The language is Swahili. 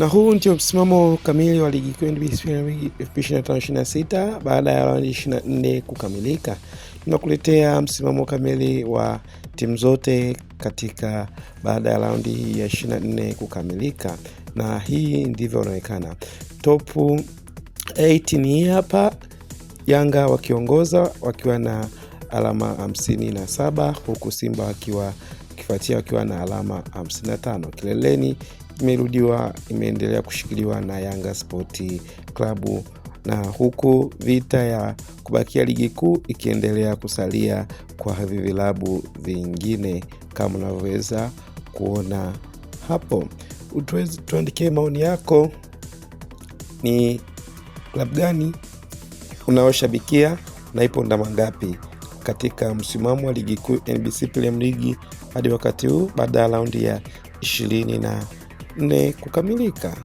Na huu ndio msimamo kamili wa ligi kuu NBC Premier League 2025-26 baada ya raundi 24 kukamilika. Tunakuletea msimamo kamili wa timu zote katika baada ya raundi ya 24 kukamilika, na hii ndivyo inaonekana. Top 8 ni hapa. Yanga wakiongoza wakiwa na alama 57, huku Simba wakifuatia wakiwa na alama 55. Kileleni imeendelea kushikiliwa na Yanga Sport Club, na huku vita ya kubakia ligi kuu ikiendelea kusalia kwa vilabu vingine kama unavyoweza kuona hapo. Tuandikie maoni yako, ni klabu gani unaoshabikia na ipo ndama ngapi katika msimamo wa ligi kuu NBC Premier League hadi wakati huu baada ya raundi ya 24 kukamilika.